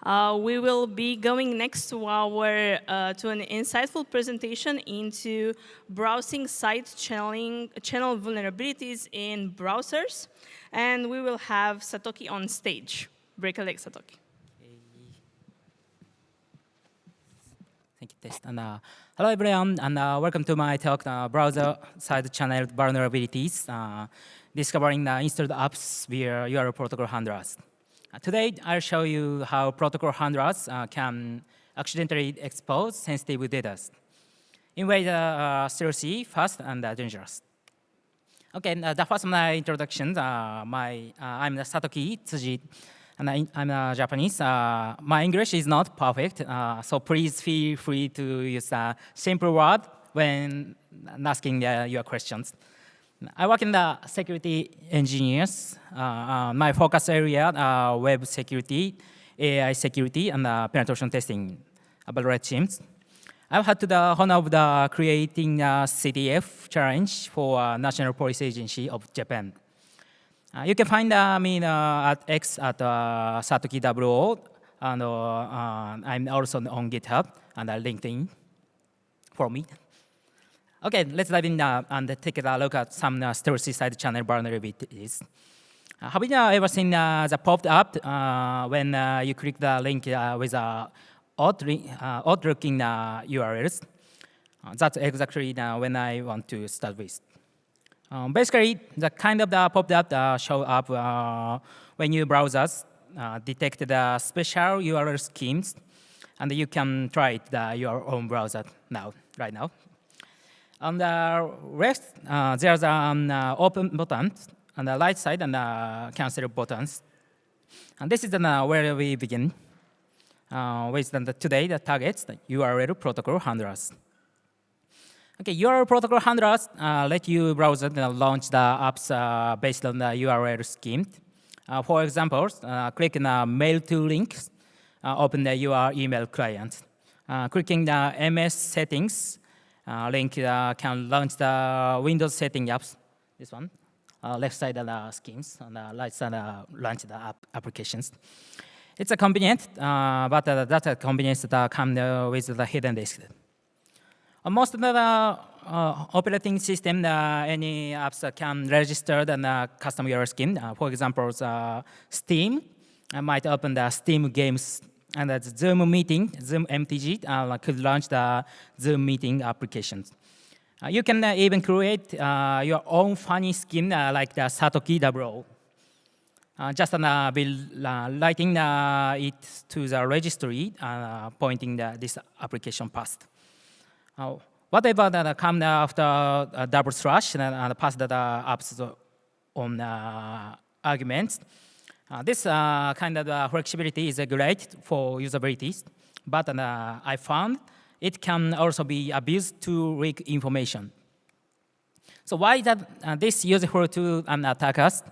We will be going next to to an insightful presentation into browsing site channel vulnerabilities in browsers, and we will have Satoki on stage. Break a leg, Satoki. Thank you, Test. And, hello, everyone, and welcome to my talk, Browser Side Channel Vulnerabilities, discovering the installed apps via URL protocol handlers. Today, I'll show you how protocol handlers can accidentally expose sensitive data in ways stealthy, fast, and dangerous. Okay, the first my introduction. I'm Satoki Tsuji, and I'm Japanese. My English is not perfect, so please feel free to use a simple word when asking your questions. I work in the security engineers. My focus area are web security, AI security, and penetration testing about red teams. I've had the honor of creating a CDF challenge for National Police Agency of Japan. You can find me at X at Satoki00, and I'm also on GitHub and LinkedIn for me. Okay, let's dive in and take a look at some stealthy side channel vulnerabilities. Have you ever seen the popped up when you click the link with odd-looking URLs? That's exactly when I want to start with. Basically, the kind of the popped up show up when your browsers detect the special URL schemes, and you can try it your own browser right now. On the left, there's an open button, on the right side, and cancel buttons. And this is where we begin with today the targets, the URL protocol handlers. Okay, URL protocol handlers let you browser launch the apps based on the URL scheme. For example, click the mail to links, open your email client. Clicking the MS settings link can launch the Windows setting apps. This one, left side are the schemes, and the right side launch the applications. It's a convenient, but that's a convenience that comes with the hidden risk. Most of the operating system, any apps can register the custom URL scheme. For example, Steam might open the Steam games, and the Zoom meeting, Zoom MTG, could launch the Zoom meeting applications. You can even create your own funny scheme like the Satoki 00. Just be writing it to the registry, pointing this application past. Whatever that comes after double slash and pass the apps on arguments. This kind of flexibility is great for usability, but I found it can also be abused to leak information. So why is this useful to attackers?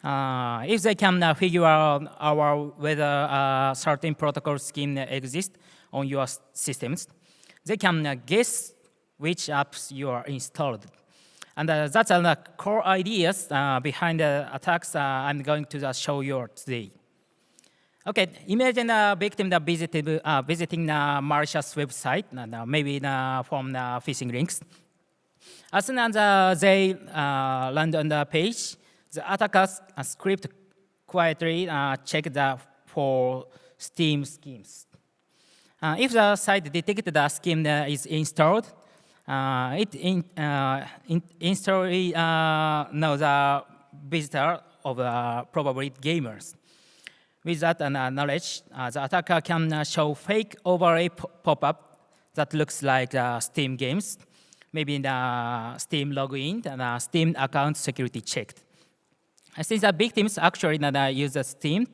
If they can figure out whether a certain protocol scheme exists on your systems, they can guess which apps you are installed. And that's the core ideas behind the attacks I'm going to show you today. Okay, imagine a victim that visiting a malicious website, maybe from the phishing links. As soon as they land on the page, the attackers script quietly check for Steam schemes. If the site detects the scheme is installed, it instantly knows the visitor of probably gamers. With that knowledge, the attacker can show fake overlay pop-up that looks like Steam games, maybe in the Steam login and Steam account security checked. Since the victims actually use Steam,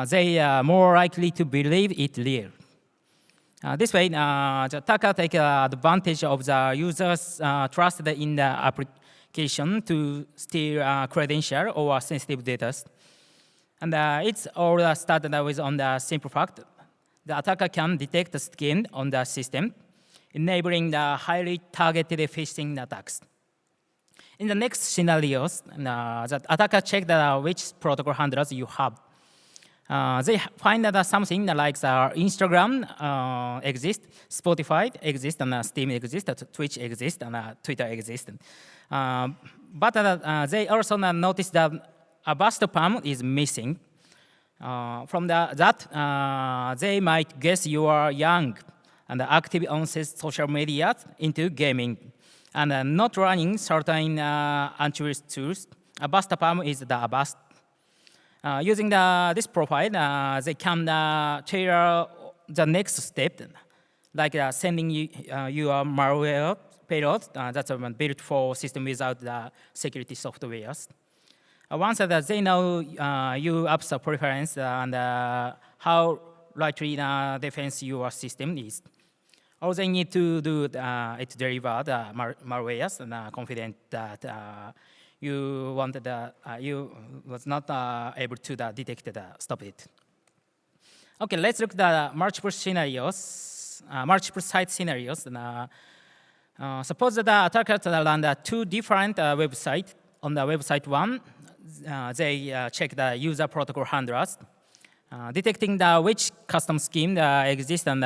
they are more likely to believe it real. This way, the attacker takes advantage of the user's trust in the application to steal credential or sensitive data. And it's all started with on the simple fact the attacker can detect the scheme on the system, enabling the highly targeted phishing attacks. In the next scenarios, the attacker checks which protocol handlers you have. They find that something like Instagram exists, Spotify exists, and Steam exists, Twitch exists, and Twitter exists. But they also notice that a vast palm is missing. From that, they might guess you are young and active on social media into gaming and not running certain antivirus tools. A vast palm is the Avast. Using this profile, they can tailor the next step, like sending you a malware payload that's built for system without the security softwares. Once that they know your app's preference and how likely defense your system is, all they need to do is deliver the malwares and confident that you wanted you was not able to detect stop it. Okay, let's look at the multiple scenarios, multiple site scenarios. Suppose that the attackers run two different websites. On the website one, they check the user protocol handlers, detecting which custom scheme exists and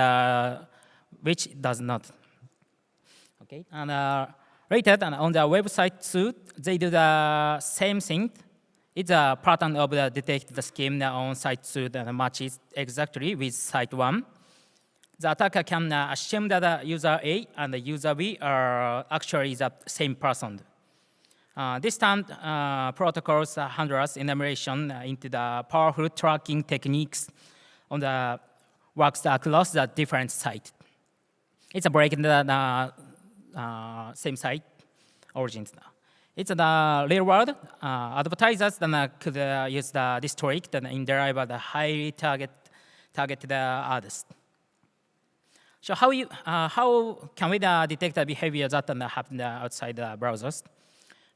which does not. Okay, and later on the website two, they do the same thing. It's a pattern of the detect the scheme on site two that matches exactly with site one. The attacker can assume that user A and the user B are actually the same person. This time, protocols handlers enumeration into the powerful tracking techniques on the works across the different sites. It's a breaking the same site origins. It's the real world. Advertisers then could use this trick in derive the highly targeted ads. So how can we detect the behavior that happen outside the browsers?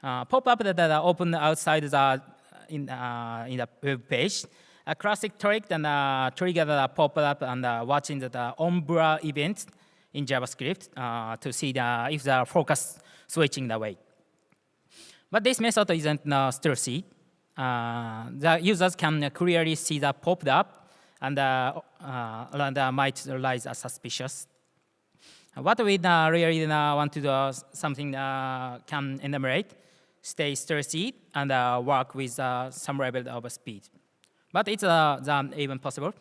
Pop-up that open outside in the web page. A classic trick then trigger the pop-up and watching the on-blur event in JavaScript to see if the focus switching the way. But this method isn't stealthy. The users can clearly see the popped up and might realize suspicious. What we really want to do something can enumerate, stay stealthy, and work with some level of speed. But it's even possible.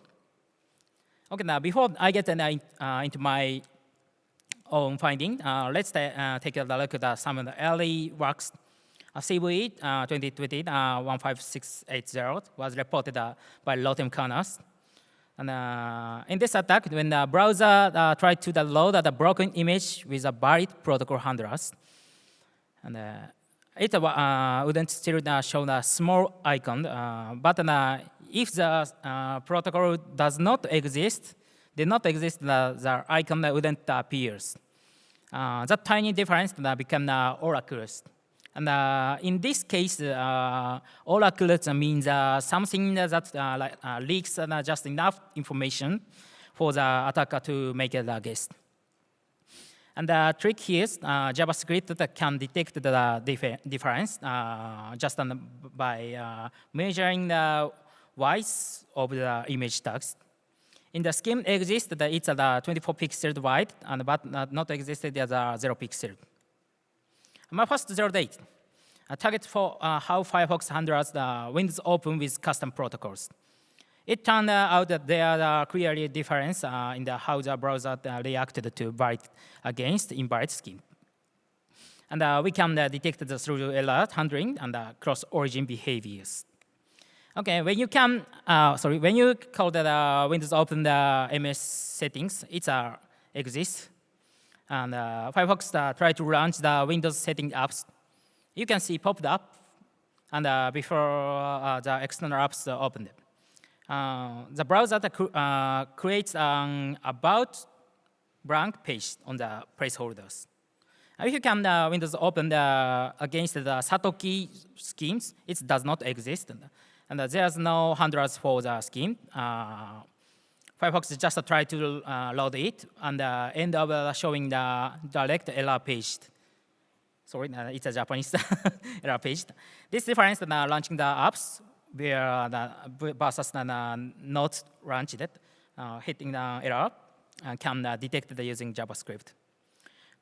Okay, now before I get into my own finding, let's take a look at some of the early works. CVE 2020 15680 was reported by Rotem Canas. And in this attack, when the browser tried to load the broken image with a valid protocol handlers, and it wouldn't still show a small icon, but if the protocol does not exist, the icon wouldn't appear. That tiny difference became oracles. And in this case, oracles means something that leaks just enough information for the attacker to make a guess. And the trick here is JavaScript that can detect the difference just by measuring the width of the image tags. In the scheme exists that it's a 24 pixel wide, but not existed as a 0 pixel. My first 0 date. A target for how Firefox handles the Windows Open with custom protocols. It turned out that there are clearly difference in how the browser reacted to valid against invalid scheme. And we can detect the through error handling and cross-origin behaviors. Okay, when you call the Windows Open the MS settings, it exists. And Firefox try to launch the Windows setting apps. You can see popped up, and before the external apps opened. The browser creates an about blank page on the placeholders. If you can Windows open against the Satoki schemes, it does not exist, and there's no handlers for the scheme. Firefox just try to load it and end up showing the direct error page. Sorry, it's a Japanese error page. This difference launching the apps where the versus not launched, hitting the error can detect it using JavaScript.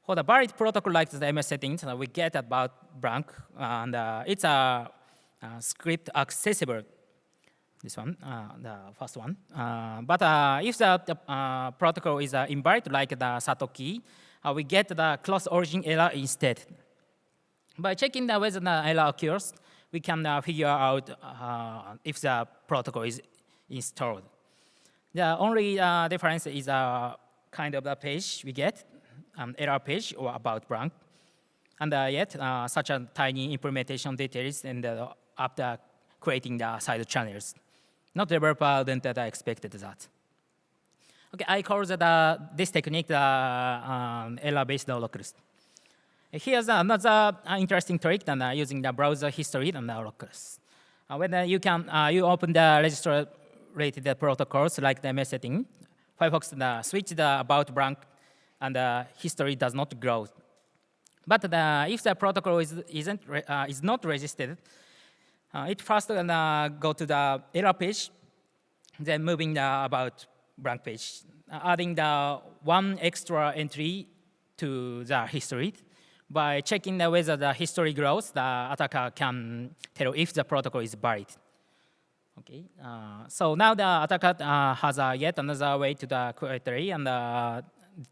For the valid protocol like the MS settings, we get about blank, and it's a script accessible. This one, the first one. But if the protocol is invalid, like the Satoki, we get the cross origin error instead. By checking whether the error occurs, we can figure out if the protocol is installed. The only difference is kind of the page we get, error page or about blank. And yet, such a tiny implementation details and after creating the side channels. Not developer didn't expected that. Okay, I call this technique the error-based locals. Here's another interesting trick using the browser history and the locals. When you open the register-related protocols like the MS setting, Firefox switch the about blank and the history does not grow. But if the protocol is not registered, it first go to the error page, then moving the about blank page, adding the one extra entry to the history. By checking whether the history grows, the attacker can tell if the protocol is valid. Okay, so now the attacker has yet another way to the query and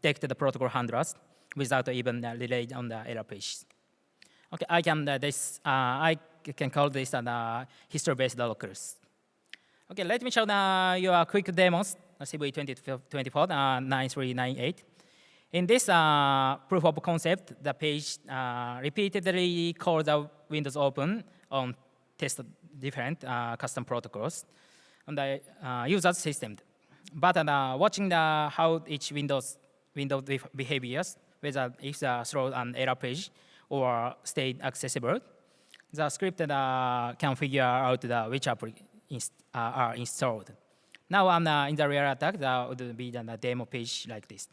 detect the protocol handlers without even relying on the error page. Okay, I can call this history-based locals. Okay, let me show you a quick demos, CV 2024 9398. In this proof of concept, the page repeatedly calls the Windows Open on test different custom protocols on the user's system. But watching how each window behaviors, whether if the throw an error page or stay accessible, the script can figure out which app are installed. Now in the real attack, that would be the demo page like this.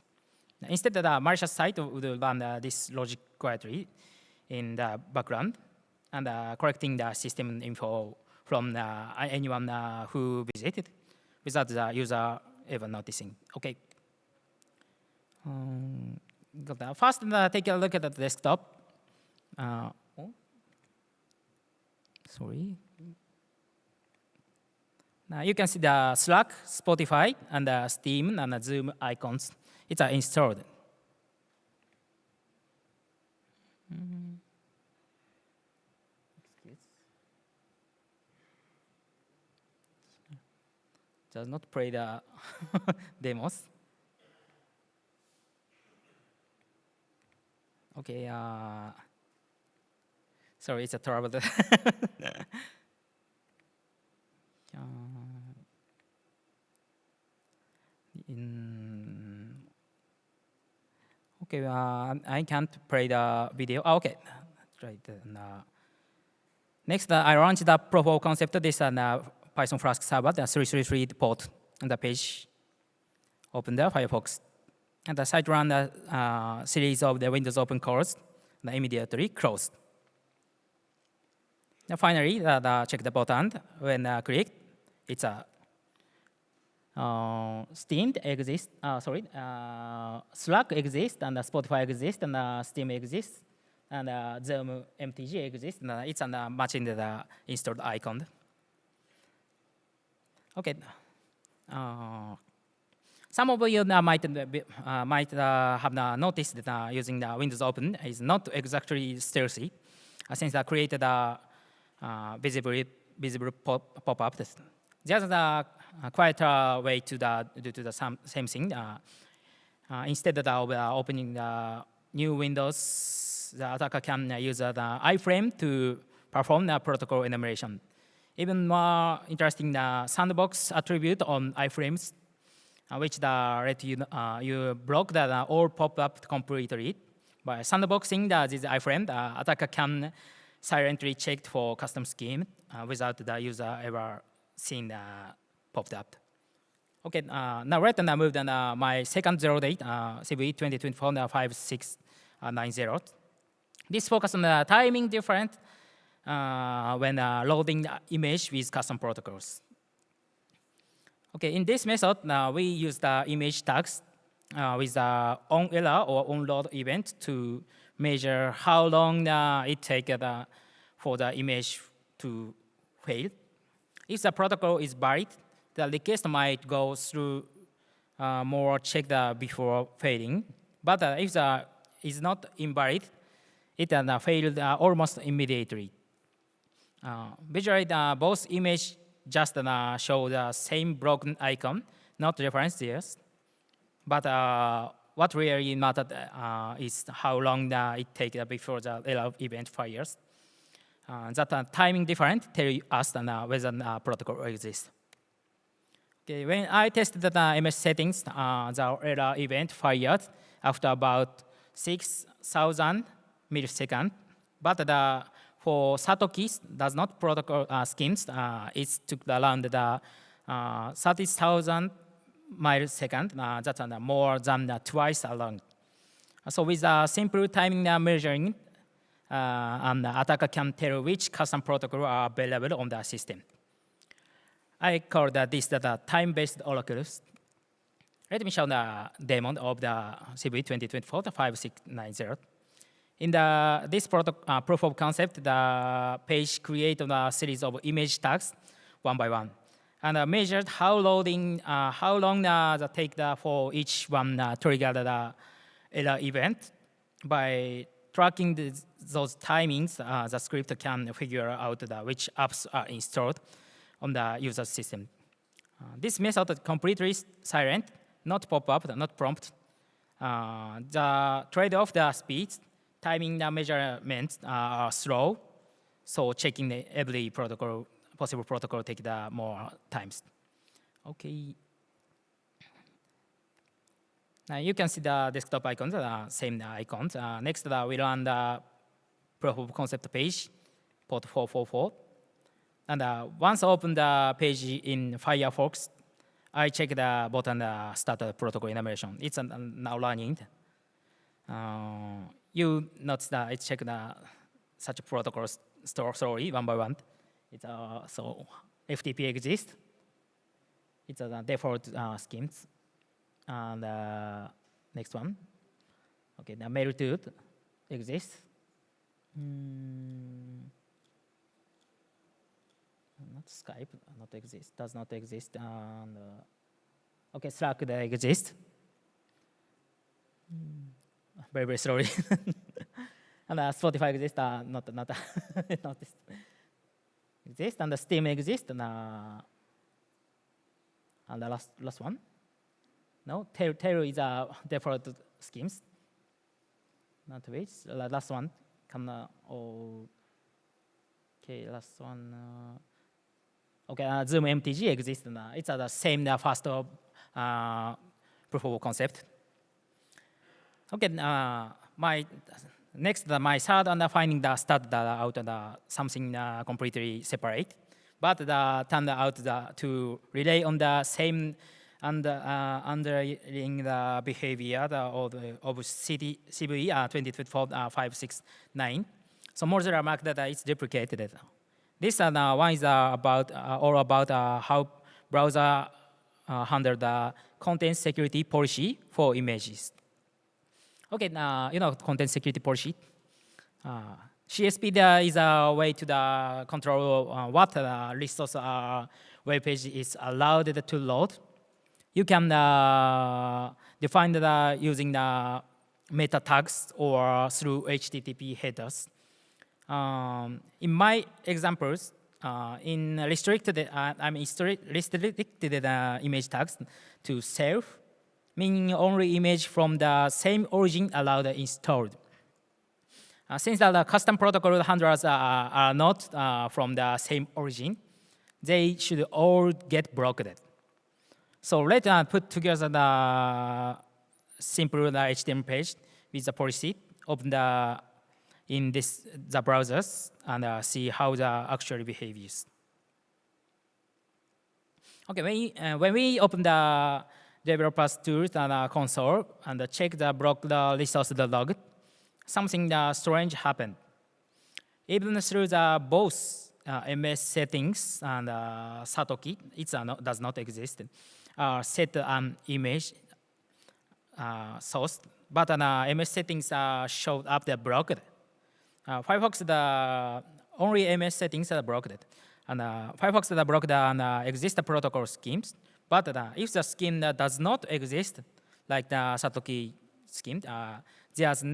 Instead, the malicious site would run this logic quietly in the background and collecting the system info from anyone who visited without the user ever noticing. Okay. First, take a look at the desktop. Sorry. Now you can see the Slack, Spotify, and Steam and Zoom icons. It's installed. Does not play the demos. Okay. Sorry, it's a trouble. Okay, I can't play the video. Oh, okay, right. Next, I launched the proof of concept. This Python Flask server, the 333 port on the page. Open the Firefox, and the site ran a series of the Windows Open calls. And immediately closed. And finally, check the button. When clicked, it's a Steam exists. Slack exists, and Spotify exists, and Steam exists, and Zoom MTG exists. And it's matching the installed icon. Okay. Some of you might have noticed that using the Windows Open is not exactly stealthy, since I created a visible pop-up. There's a quieter way to do the same thing. Instead of opening the new Windows, the attacker can use the iframe to perform the protocol enumeration. Even more interesting, the sandbox attribute on iframes, which let you block the all pop-up completely. By sandboxing this iframe, the attacker can silently check for custom scheme without the user ever seeing popped up. Okay, now let's move to my second zero date, CV 2024-5690. This focus on the timing different when loading the image with custom protocols. Okay, in this method, we use the image tags with the on error or on load event to measure how long it takes for the image to fail. If the protocol is valid, the request might go through more check before failing. But if the is not invalid, it failed almost immediately. Visually, both images just show the same broken icon, not references. But what really mattered is how long it takes before the error event fires. That timing difference tells us whether the protocol exists. Okay, when I tested the MS settings, the error event fired after about 6,000 milliseconds. But for Satoki's does not protocol schemes, it took around 30,000 milliseconds. That's more than twice as long. So with a simple timing measuring, and the attacker can tell which custom protocol are available on the system. I call this time-based oracles. Let me show the demo of the CVE 2024-5690. In this proof of concept, the page created a series of image tags one by one, and measured how long the take for each one trigger the error event. By tracking those timings, the script can figure out which apps are installed on the user system. This method is completely silent, not pop-up, not prompt. The trade-off, the speed, timing the measurements are slow, so checking every protocol, possible protocol take the more times. Okay. Now you can see the desktop icons, same icons. Next, we run the proof of concept page, port 444. And once I open the page in Firefox, I check the button start the protocol enumeration. It's now running. You notice that it checked such protocols story one by one. It's so FTP exists. It's a default schemes. And next one. Okay, the mailroute exists. Not Skype, not exist, does not exist. And, okay, Slack exists. Very, very slowly. And Spotify exists, not not this. Exists, and the Steam exists, and the last one. No, Tail is a default schemes. Not which, last one can, okay, last one. Okay, Zoom MTG exists. It's the same first proof of concept. Okay, my third finding started out something completely separate, but turned out to rely on the same underlying the behavior of CVE 2024-569. So Mozilla marked that it's deprecated. This one is all about how browser handle the content security policy for images. Okay, you know content security policy. CSP is a way to control what resource web page is allowed to load. You can define that using the meta tags or through HTTP headers. In my examples, in restricted, I'm restricted the image tags to self, meaning only image from the same origin allowed installed. Since the custom protocol handlers are not from the same origin, they should all get blocked. So let's put together the simple HTML page with the policy, open in the browsers, and see how the actually behaves. Okay, when we open the developers tools and console and check the block the resource log, something strange happened. Even through the both MS settings and Satoki, it does not exist. Set an image source, but MS settings showed up the blocked. Firefox the only MS settings are blocked, and Firefox the blocked exist protocol schemes. But if the scheme does not exist, like the Satoki scheme, there's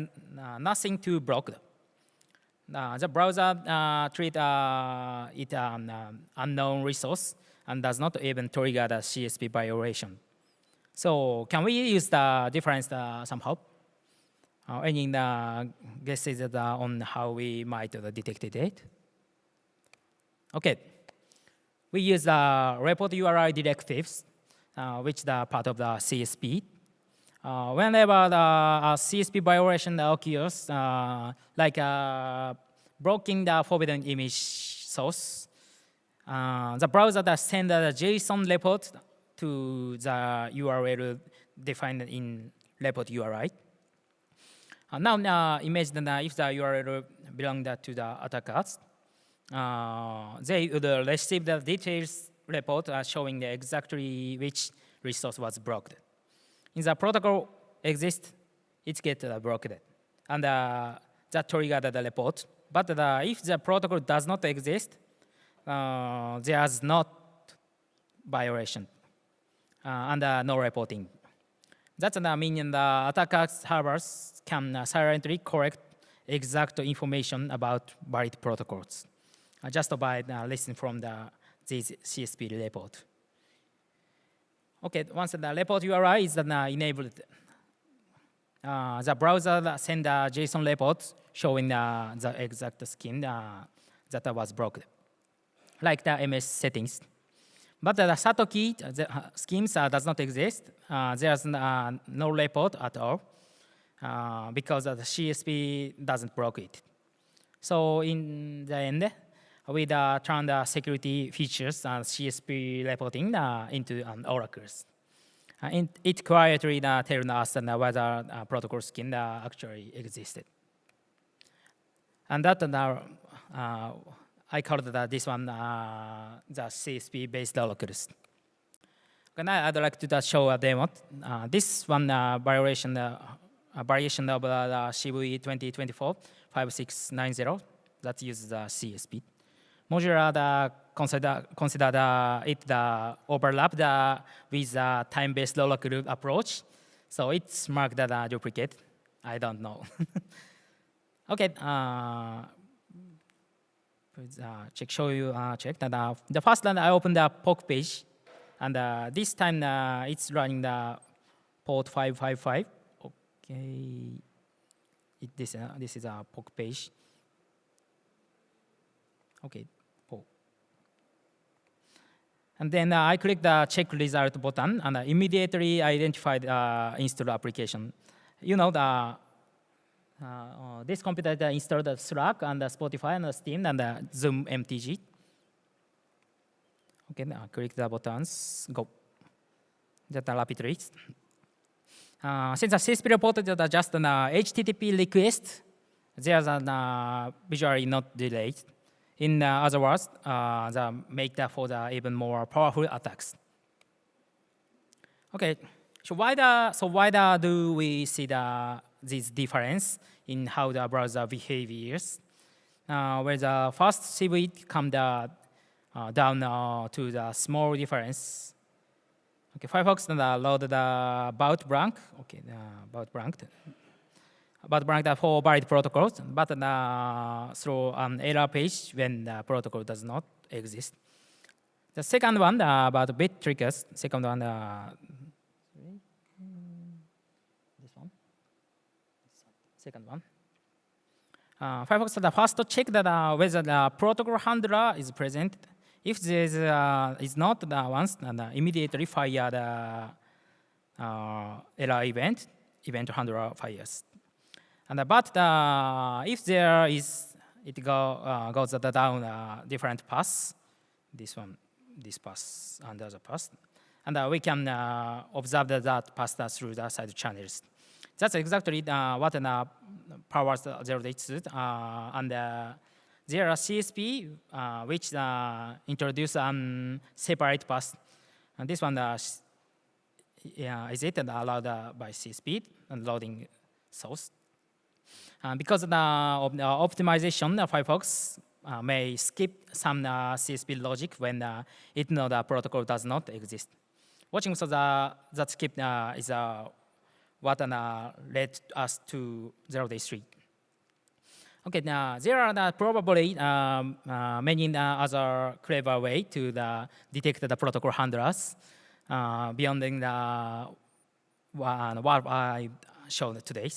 nothing to block. The browser treats it an unknown resource and does not even trigger the CSP violation. So can we use the difference somehow? Any guesses on how we might detect it? Okay. We use the report URI directives, which are part of the CSP. Whenever the CSP violation occurs, like blocking the forbidden image source, the browser that sends the JSON report to the URL defined in report URI. Now imagine that if the URL belonged to the attackers, they would receive the details report showing exactly which resource was blocked. In the protocol exists, it gets blocked, and that triggered the report. But if the protocol does not exist, there's not violation and no reporting. That's meaning the attacker servers can silently correct exact information about valid protocols just by listening from this CSP report. Okay, once the report URI is enabled, the browser sends a JSON report showing the exact scheme that was blocked, like the MS settings. But the Satoki schemes does not exist. There's no report at all because the CSP doesn't block it. So in the end, we turn the security features and CSP reporting into oracles. It quietly tells us whether protocol scheme actually existed. And that I called this one the CSP-based oracles. Now I'd like to show a demo. This one variation of the Shibuya 2024-5690 that uses the CSP. Modular consider it overlap with the time-based oracle approach. So it's marked as a duplicate. I don't know. Okay. Check that the first one I opened the POC page, and this time it's running the port 555. Okay, this is a POC page. Okay, POC. And then I click the check result button and immediately identified install application. You know this computer installed the Slack and the Spotify and the Steam and the Zoom MTG. Okay, now click the buttons, go. Just a rapid read. Since the CSP reported just an HTTP request, there's a visually not delayed. In other words, make that for the even more powerful attacks. Okay, so why do we see this difference in how the browser behaviors? Where the first CVE come down to the small difference. Okay, Firefox load the about blank. Okay, about blank for valid protocols, but through an error page when the protocol does not exist. The second one about bit triggers. Second one, this one. Second one. Firefox first check that whether the protocol handler is present. If there is not the once, immediately fire the error event handler fires. And but if there is, it goes down different paths. This one, this path, and the other path, and we can observe that path through the side channels. That's exactly what powers 0 and there are CSP which introduce separate path. And this one is it allowed by CSP and loading source. Because of the optimization, Firefox may skip some CSP logic when it knows the protocol does not exist. Watching so that skip is what led us to 0-day streak. Okay, now there are probably many other clever way to detect the protocol handlers beyond what I showed today.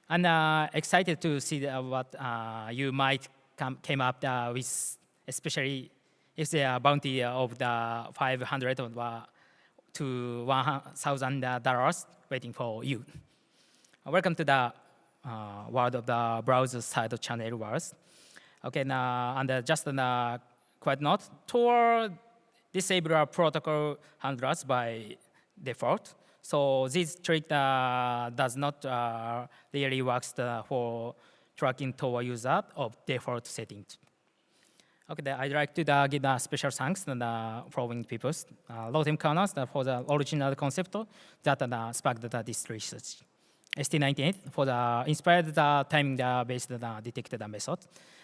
And excited to see what you might came up with, especially if the bounty of the 500 to $1,000 waiting for you. Welcome to the world of the browser side channel wars. Okay, now and just quiet note: Tor disable our protocol handlers by default. So this trick does not really works for tracking Tor user of default settings. Okay, I'd like to give a special thanks to the following people. Lotem Kaunas for the original concept that sparked this research. ST98 for the inspired timing-based detected method.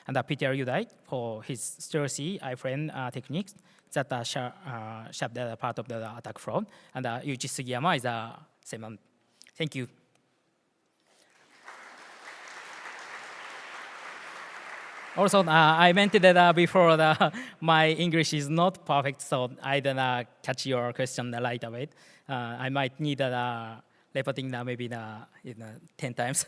And Peter Udai for his stealthy iframe techniques that shaped the part of the attack flow. And Yuichi Sugiyama is the same one. Thank you. Also, I mentioned that before my English is not perfect, so I didn't catch your question right away. I might need repeating maybe 10 times.